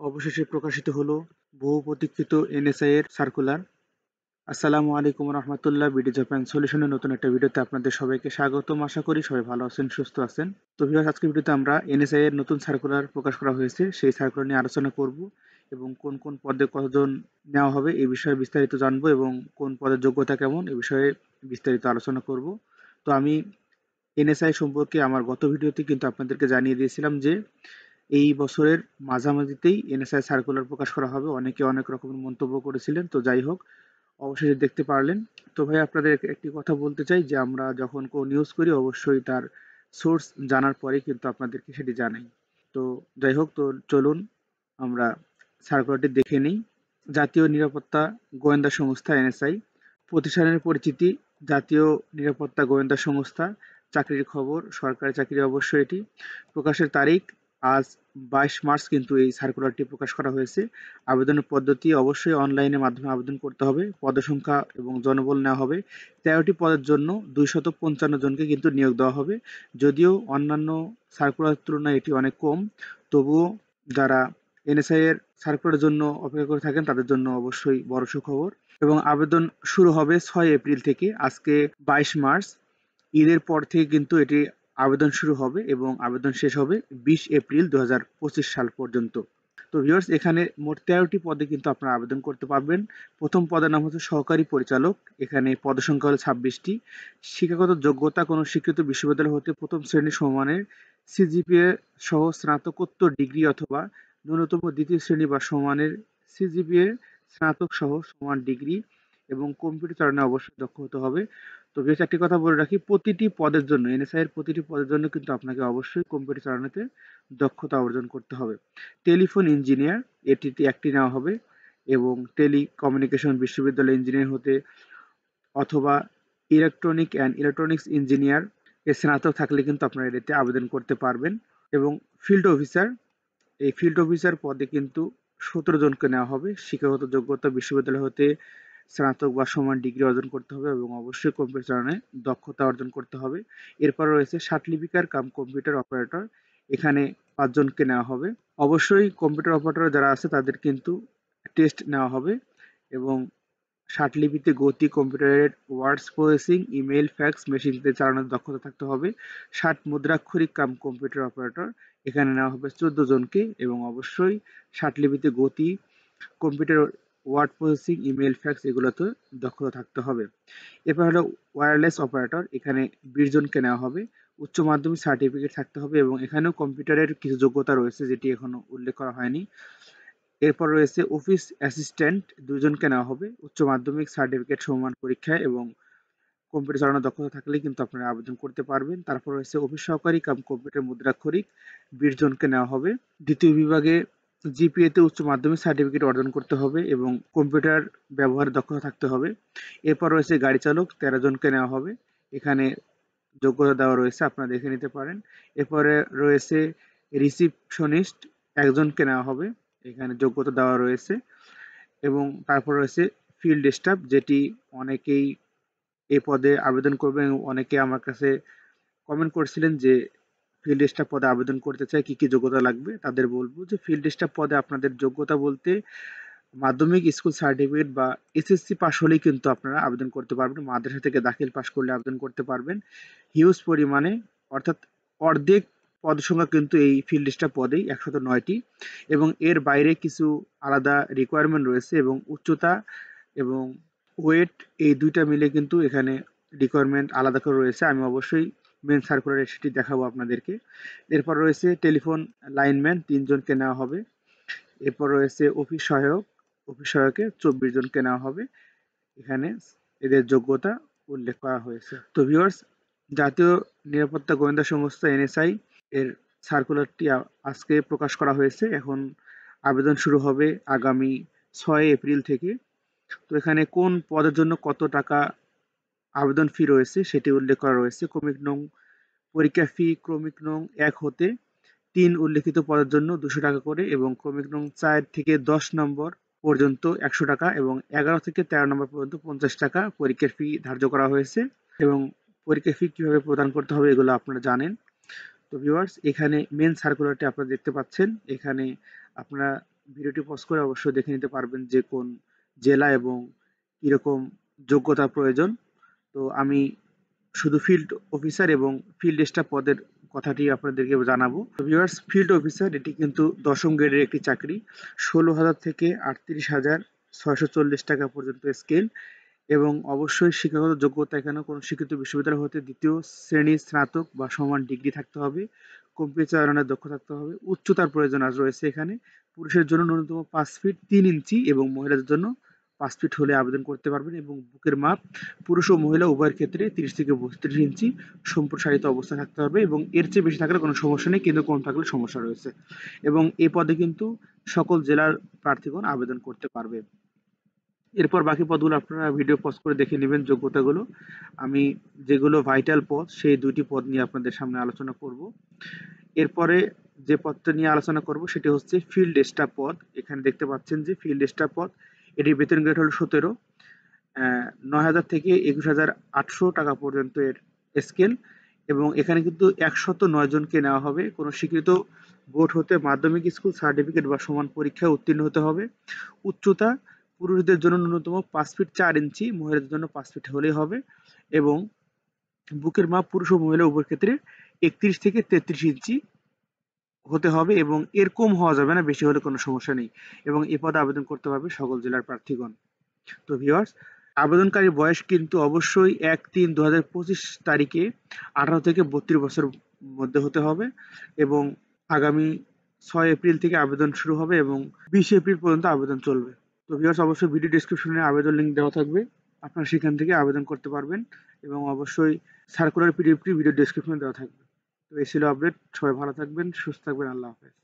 অবশেষে প্রকাশিত হলো বহু প্রতীক্ষিত এনএসআই এর সার্কুলার। আসসালামু আলাইকুম রহমতুল্লাহ, বিডি জাপান সলিউশনের নতুন একটা ভিডিওতে আপনাদের সবাইকে স্বাগতম। আশা করি সবাই ভালো আছেন, সুস্থ আছেন। তো ভিউয়ার্স, আজকের ভিডিওতে আমরা এনএসআই এর নতুন সার্কুলার প্রকাশ করা হয়েছে সেই সার্কুলার নিয়ে আলোচনা করব এবং কোন কোন পদে কতজন নেওয়া হবে এই বিষয়ে বিস্তারিত জানবো এবং কোন পদের যোগ্যতা কেমন এই বিষয়ে বিস্তারিত আলোচনা করব। তো আমি এনএসআই সম্পর্কে আমার গত ভিডিওতে কিন্তু আপনাদেরকে জানিয়ে দিয়েছিলাম যে এই বছরের মাঝামাঝিতেই এনএসআই সার্কুলার প্রকাশ করা হবে। অনেকে অনেক রকমের মন্তব্য করেছিলেন, তো যাই হোক অবশেষে দেখতে পারলেন। তো ভাই, আপনাদের একটি কথা বলতে চাই যে আমরা যখন কোনো নিউজ করি অবশ্যই তার সোর্স জানার পরেই কিন্তু আপনাদেরকে সেটি জানাই। তো যাই হোক, তো চলুন আমরা সার্কুলারটি দেখে নিই। জাতীয় নিরাপত্তা গোয়েন্দা সংস্থা এনএসআই প্রতিষ্ঠানের পরিচিতি। জাতীয় নিরাপত্তা গোয়েন্দা সংস্থা, চাকরির খবর, সরকারি চাকরি অবশ্যই এটি। প্রকাশের তারিখ আজ 22 মার্চ কিন্তু এই সার্কুলারটি প্রকাশ করা হয়েছে। আবেদনের পদ্ধতি অবশ্যই অনলাইনের মাধ্যমে আবেদন করতে হবে। পদসংখ্যা এবং জনবল নেওয়া হবে 13টি পদের জন্য 255 জনকে কিন্তু নিয়োগ দেওয়া হবে। যদিও অন্যান্য সার্কুলার তুলনায় এটি অনেক কম, তবুও যারা এনএসআই এর সার্কুলারের জন্য অপেক্ষা করে থাকেন তাদের জন্য অবশ্যই বড় সুখবর। এবং আবেদন শুরু হবে 6 এপ্রিল থেকে। আজকে 22 মার্চ, ঈদের পর থেকে কিন্তু এটি আবেদন শুরু হবে এবং আবেদন শেষ হবে 20 এপ্রিল 2025 সাল পর্যন্ত। তো ভিউয়ার্স, এখানে মোট 13টি পদে কিন্তু আপনারা আবেদন করতে পারবেন। প্রথম পদের নাম হচ্ছে সহকারী পরিচালক। এখানে পদসংখ্যা হলো 26টি। শিক্ষাগত যোগ্যতা কোনো স্বীকৃত বিশ্ববিদ্যালয় হতে প্রথম শ্রেণী সমমানের সিজিপিএ সহ স্নাতকোত্তর ডিগ্রি অথবা ন্যূনতম দ্বিতীয় শ্রেণী বা সমানের সিজিপিএ স্নাতক সহ সমান ডিগ্রি এবং কম্পিউটার চালনে অবশ্যই দক্ষ হতে হবে। তো বেশ একটি কথা বলে রাখি, প্রতিটি পদের জন্য এনএসআই এর প্রতিটি পদের জন্য কিন্তু আপনাকে অবশ্যই কম্পিউটার চালানোতে দক্ষতা অর্জন করতে হবে। টেলিফোন ইঞ্জিনিয়ার এটিতে একটি নেওয়া হবে এবং টেলিকমিউনিকেশন বিশ্ববিদ্যালয় ইঞ্জিনিয়ার হতে অথবা ইলেকট্রনিক অ্যান্ড ইলেকট্রনিক্স ইঞ্জিনিয়ার এর স্নাতক থাকলে কিন্তু আপনারা এটিতে আবেদন করতে পারবেন। এবং ফিল্ড অফিসার, এই ফিল্ড অফিসার পদে কিন্তু 17 জনকে নেওয়া হবে। শিক্ষাগত যোগ্যতা বিশ্ববিদ্যালয় হতে স্নাতক বা সমান ডিগ্রি অর্জন করতে হবে এবং অবশ্যই কম্পিউটার চালনায় দক্ষতা অর্জন করতে হবে। এরপর রয়েছে সার্টিফিকার কাম কম্পিউটার অপারেটর। এখানে 5 জনকে নেওয়া হবে। অবশ্যই কম্পিউটার অপারেটর যারা আছে তাদের কিন্তু টেস্ট নেওয়া হবে এবং ষাটলিপিতে গতি, কম্পিউটারের ওয়ার্ডস প্রসেসিং, ইমেইল, ফ্যাক্স মেশিনতে চালানোর দক্ষতা থাকতে হবে। ষাট মুদ্রাক্ষরিক কাম কম্পিউটার অপারেটর, এখানে নেওয়া হবে 14 জনকে এবং অবশ্যই ষাটলিপিতে গতি, computer word processing, email, fax এগুলোতে দক্ষতা থাকতে হবে। এরপর হলো ওয়্যারলেস অপারেটর, এখানে 20 জনকে নেওয়া হবে। উচ্চ মাধ্যমিক সার্টিফিকেট থাকতে হবে এবং এখানেও কম্পিউটারের কিছু যোগ্যতা রয়েছে যেটি এখনো উল্লেখ করা হয়নি। এরপর রয়েছে অফিস অ্যাসিস্ট্যান্ট, 2 জনকে নেওয়া হবে। উচ্চ মাধ্যমিক সার্টিফিকেট সমমান পরীক্ষায় এবং কম্পিউটার চালানোর দক্ষতা থাকলেই কিন্তু আপনারা আবেদন করতে পারবেন। তারপর রয়েছে অফিস সহকারী কাম কম্পিউটার মুদ্রাক্ষরিক, 20 জনকে নেওয়া হবে। দ্বিতীয় বিভাগে জিপিএ তে উচ্চ মাধ্যমিক সার্টিফিকেট অর্জন করতে হবে এবং কম্পিউটার ব্যবহারের দক্ষতা থাকতে হবে। এরপর রয়েছে গাড়ি চালক, 13 জনকে নেওয়া হবে। এখানে যোগ্যতা দেওয়া রয়েছে, আপনারা দেখে নিতে পারেন। এরপরে রয়েছে রিসিপশনিস্ট, 1 জনকে নেওয়া হবে। এখানে যোগ্যতা দেওয়া রয়েছে। এবং তারপর রয়েছে ফিল্ড স্টাফ, যেটি অনেকেই এই পদে আবেদন করবেন এবং অনেকে আমার কাছে কমেন্ট করেছিলেন যে ফিল্ড স্টাফ পদে আবেদন করতে চায়, কি কি যোগ্যতা লাগবে। তাদের বলবো যে ফিল্ড স্টাফ পদে আপনাদের যোগ্যতা বলতে মাধ্যমিক স্কুল সার্টিফিকেট বা এসএসসি পাস হলেই কিন্তু আপনারা আবেদন করতে পারবেন। মাদ্রাসা থেকে দাখিল পাস করলে আবেদন করতে পারবেন। হিউজ পরিমাণে, অর্থাৎ অর্ধেক পদ সংখ্যা কিন্তু এই ফিল্ড স্টাফ পদেই, 109টি। এবং এর বাইরে কিছু আলাদা রিকোয়ারমেন্ট রয়েছে এবং উচ্চতা এবং ওয়েট এই দুইটা মিলে কিন্তু এখানে রিকোয়ারমেন্ট আলাদা করে রয়েছে। আমি অবশ্যই মেন সার্কুলারে সেটি দেখাবো আপনাদেরকে। এরপর রয়েছে টেলিফোন লাইনম্যান, 3 জনকে নেওয়া হবে। এরপর রয়েছে অফিস সহায়ক, অফিস সহায়কে 24 জনকে নেওয়া হবে। এখানে এদের যোগ্যতা উল্লেখ করা হয়েছে। তো ভিউয়ার্স, জাতীয় নিরাপত্তা গোয়েন্দা সংস্থা এনএসআই এর সার্কুলারটি আজকে প্রকাশ করা হয়েছে। এখন আবেদন শুরু হবে আগামী 6 এপ্রিল থেকে। তো এখানে কোন পদের জন্য কত টাকা আবেদন ফি রয়েছে সেটি উল্লেখ করা রয়েছে। ক্রমিক নং পরীক্ষা ফি ক্রমিক নং 1 হতে 3 উল্লেখিত পদের জন্য 200 টাকা করে এবং ক্রমিক নং 4 থেকে 10 নম্বর পর্যন্ত 100 টাকা এবং 11 থেকে 13 নম্বর পর্যন্ত 50 টাকা পরীক্ষার ফি ধার্য করা হয়েছে। এবং পরীক্ষার ফি কিভাবে প্রদান করতে হবে এগুলো আপনারা জানেন। তো ভিউয়ার্স, এখানে মেন সার্কুলারটি আপনারা দেখতে পাচ্ছেন। এখানে আপনারা ভিডিওটি পজ করে অবশ্যই দেখে নিতে পারবেন যে কোন জেলা এবং কিরকম যোগ্যতা প্রয়োজন। তো আমি শুধু ফিল্ড অফিসার এবং ফিল্ড স্টাফ পদের কথাটি আপনাদেরকে জানাবো। তো ভিউয়ার্স, ফিল্ড অফিসার এটি কিন্তু ১০ম গ্রেডের একটি চাকরি। ১৬,০০০ থেকে ৩৮,৬৪০ টাকা পর্যন্ত স্কেল এবং অবশ্যই শিক্ষাগত যোগ্যতা এখানে কোনো শিক্ষিত বিশ্ববিদ্যালয় হতে ২য় শ্রেণীর স্নাতক বা সমান ডিগ্রি থাকতে হবে। কম্পিউটার চালনায় দক্ষ থাকতে হবে। উচ্চতার প্রয়োজন আজ রয়েছে এখানে। পুরুষের জন্য ন্যূনতম ৫ ফিট ৩ ইঞ্চি এবং মহিলাদের জন্য ৫ ফিট হলে আবেদন করতে পারবেন এবং বুকের মাপ পুরুষ ও মহিলা উভয়ের ক্ষেত্রে ৩০ থেকে ৩২ ইঞ্চি সম্প্রসারিত অবস্থায় থাকতে হবে এবং এর চেয়ে বেশি থাকলে কোনো সমস্যা নেই, কিন্তু কম থাকলে সমস্যা রয়েছে। এবং এই পদে কিন্তু সকল জেলার প্রার্থীগণ আবেদন করতে পারবে। এরপর বাকি পদগুলো আপনারা ভিডিও পজ করে দেখে নেবেন যোগ্যতাগুলো। আমি যেগুলো ভাইটাল পদ সেই ২টি পদ নিয়ে আপনাদের সামনে আলোচনা করব। এরপরে যে পদটা নিয়ে আলোচনা করব সেটি হচ্ছে ফিল্ড স্টাফ পদ। এখানে দেখতে পাচ্ছেন যে ফিল্ড স্টাফ পদ, এটির বেতন গ্রেড হলো ১৭, ৯,০০০ থেকে ২১,৮০০ টাকা পর্যন্ত এর স্কেল এবং এখানে কিন্তু ১০৯ জনকে নেওয়া হবে। কোনো স্বীকৃত বোর্ড হতে মাধ্যমিক স্কুল সার্টিফিকেট বা সমান পরীক্ষায় উত্তীর্ণ হতে হবে। উচ্চতা পুরুষদের জন্য ন্যূনতম ৫ ফিট ৪ ইঞ্চি, মহিলাদের জন্য ৫ ফিট হলেই হবে এবং বুকের মাপ পুরুষ ও মহিলা উভয় ক্ষেত্রে ৩১ থেকে ৩৩ ইঞ্চি হতে হবে এবং এর কম হওয়া যাবে না, বেশি হলে কোনো সমস্যা নেই এবং এ পদে আবেদন করতে পারবে সকল জেলার প্রার্থীগণ। তো ভিউয়ার্স, আবেদনকারীর বয়স কিন্তু অবশ্যই ১-৩-২০২৫ তারিখে ১৮ থেকে ৩২ বছর মধ্যে হতে হবে এবং আগামী ৬ এপ্রিল থেকে আবেদন শুরু হবে এবং ২০ এপ্রিল পর্যন্ত আবেদন চলবে। তো ভিউয়ার্স, অবশ্যই ভিডিও ডেসক্রিপশনে আবেদন লিঙ্ক দেওয়া থাকবে। আপনারা সেখান থেকে আবেদন করতে পারবেন এবং অবশ্যই সার্কুলার পিডিএফটি ভিডিও ডেসক্রিপশনে দেওয়া থাকবে। তো এই ছিল আপডেট। সবাই ভালো থাকবেন, সুস্থ থাকবেন। আল্লাহ হাফেজ।